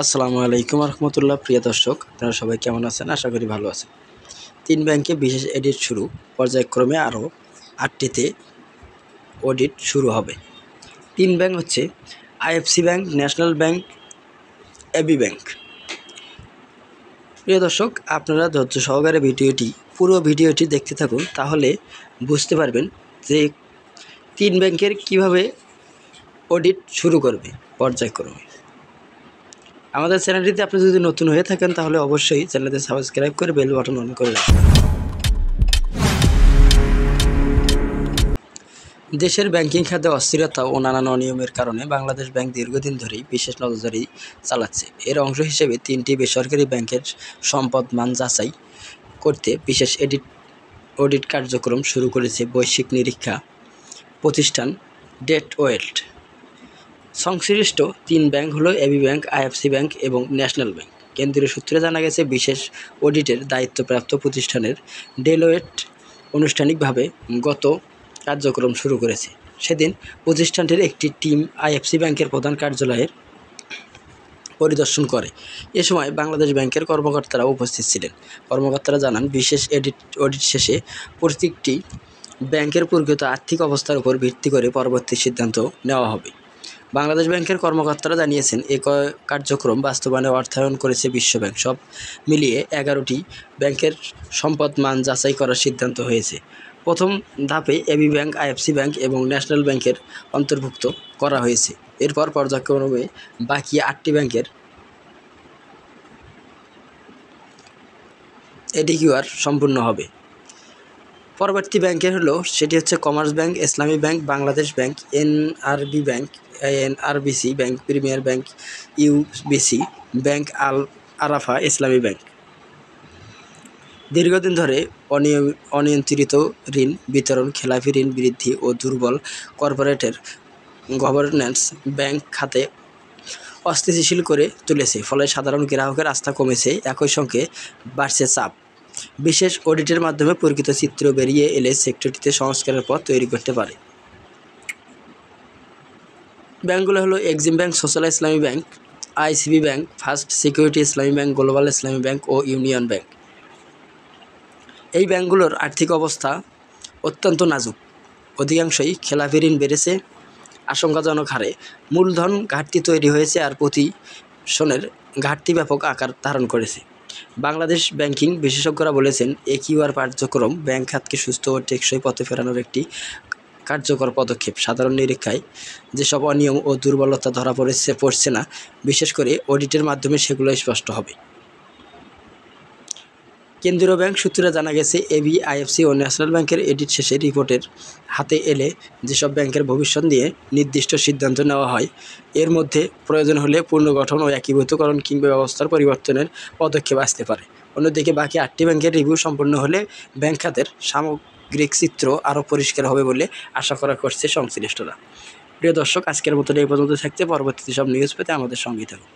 আসসালামু আলাইকুম রহমতুল্লাহ। প্রিয় দর্শক, আপনারা সবাই কেমন আছেন? আশা করি ভালো আছেন। 3 ব্যাংকে বিশেষ এডিট শুরু, পর্যায়ক্রমে আরও 8টিতে অডিট শুরু হবে। 3 ব্যাংক হচ্ছে IFC bank, national bank, AB bank. প্রিয় দর্শক, আপনারা ধৈর্য সহকারে পুরো ভিডিওটি দেখতে থাকুন, তাহলে বুঝতে পারবেন যে 3 ব্যাংকের কিভাবে অডিট শুরু করবে পর্যায়ক্রমে। আমাদের চ্যানেলটিতে আপনি যদি নতুন হয়ে থাকেন তাহলে অবশ্যই চ্যানেলটি সাবস্ক্রাইব করে বেল বাটন অন করে রাখবেন। দেশের ব্যাংকিং খাতে অস্থিরতা ও নানান অনিয়মের কারণে বাংলাদেশ ব্যাংক দীর্ঘদিন ধরেই বিশেষ নজরদারি চালাচ্ছে। এর অংশ হিসেবে 3টি বেসরকারি ব্যাংকের সম্পদ মান যাচাই করতে বিশেষ অডিট কার্যক্রম শুরু করেছে বৈশ্বিক নিরীক্ষা প্রতিষ্ঠান ডেলয়েট। সংশ্লিষ্ট 3 ব্যাংক হলো এবি ব্যাংক, আইএফসি ব্যাংক এবং ন্যাশনাল ব্যাংক। কেন্দ্রীয় সূত্রে জানা গেছে, বিশেষ অডিটের দায়িত্বপ্রাপ্ত প্রতিষ্ঠানের ডেলয়েট আনুষ্ঠানিকভাবে গত কার্যক্রম শুরু করেছে। সেদিন প্রতিষ্ঠানটির একটি টিম আইএফসি ব্যাংকের প্রধান কার্যালয়ের পরিদর্শন করে। এ সময় বাংলাদেশ ব্যাংকের কর্মকর্তারা উপস্থিত ছিলেন। কর্মকর্তারা জানান, বিশেষ অডিট শেষে প্রত্যেকটি ব্যাংকের প্রকৃত আর্থিক অবস্থার উপর ভিত্তি করে পরবর্তী সিদ্ধান্ত নেওয়া হবে। বাংলাদেশ ব্যাংকের কর্মকর্তারা জানিয়েছেন, এই কার্যক্রম বাস্তবায়নে অর্থায়ন করেছে বিশ্বব্যাংক। সব মিলিয়ে 11টি ব্যাংকের সম্পদ মান যাচাই করার সিদ্ধান্ত হয়েছে। প্রথম ধাপে এবি ব্যাংক, আইএফসি ব্যাংক এবং ন্যাশনাল ব্যাংকের অন্তর্ভুক্ত করা হয়েছে। এরপর পর্যায়ক্রমে বাকি 8টি ব্যাংকের এডিকিউআর সম্পূর্ণ হবে। পরবর্তী ব্যাংকের সেটি হচ্ছে Commerce Bank, Islami Bank, Bangladesh Bank, NRB Bank, NRBC Bank, Premier Bank, UBC Bank, Al Arafah Islami Bank. দীর্ঘদিন ধরে অনিয়ন্ত্রিত ঋণ বিতরণ, খেলাপি ঋণ বৃদ্ধি ও দুর্বল কর্পোরেটের গভর্নেন্স ব্যাংক খাতে অস্থিতিশীল করে তুলেছে। ফলে সাধারণ গ্রাহকের আস্থা কমেছে, একই সঙ্গে বাড়ছে চাপ। বিশেষ অডিটের মাধ্যমে প্রকৃত চিত্র বেরিয়ে এলে সেক্টরটিতে সংস্কারের পথ তৈরি করতে পারে। ব্যাংকগুলো হলো এক্সিম ব্যাংক, সোশ্যাল ইসলামী bank, ICB bank, first security ইসলামী ব্যাংক, গ্লোবাল ইসলামী ব্যাংক ও ইউনিয়ন ব্যাংক। এই ব্যাংকগুলোর আর্থিক অবস্থা অত্যন্ত নাজুক। অধিকাংশই খেলাপি ঋণ বেড়েছে আশঙ্কাজনক হারে। মূলধন ঘাটতি তৈরি হয়েছে আর প্রতিষ্ঠানের ঘাটতি ব্যাপক আকার ধারণ করেছে। বাংলাদেশ ব্যাংকিং বিশেষজ্ঞরা বলেছেন, একিউআর কার্যক্রম ব্যাংক খাতকে সুস্থ ও টেকসই পথে ফেরানোর একটি কার্যকর পদক্ষেপ। সাধারণ নিরীক্ষায় যেসব অনিয়ম ও দুর্বলতা ধরা পড়ছে না, বিশেষ করে অডিটের মাধ্যমে সেগুলো স্পষ্ট হবে। কেন্দ্রীয় ব্যাংক সূত্রে জানা গেছে, এবি, আইএফসি ও ন্যাশনাল ব্যাংকের অডিট শেষে রিপোর্টের হাতে এলে যেসব ব্যাংকের ভবিষ্যৎ নিয়ে নির্দিষ্ট সিদ্ধান্ত নেওয়া হয়, এর মধ্যে প্রয়োজন হলে পুনর্গঠন ও একীভূতকরণ কিংবা ব্যবস্থার পরিবর্তনের পদক্ষেপ আসতে পারে। অন্যদিকে বাকি 8টি ব্যাংকের রিভিউ সম্পন্ন হলে ব্যাংক খাতের সামগ্রিক চিত্র আরও পরিষ্কার হবে বলে আশা করা করছে সংশ্লিষ্টরা। প্রিয় দর্শক, আজকের মতো এই পর্যন্ত থাকতে, পরবর্তীতে সব নিউজ পেতে আমাদের সঙ্গেই থাকুন।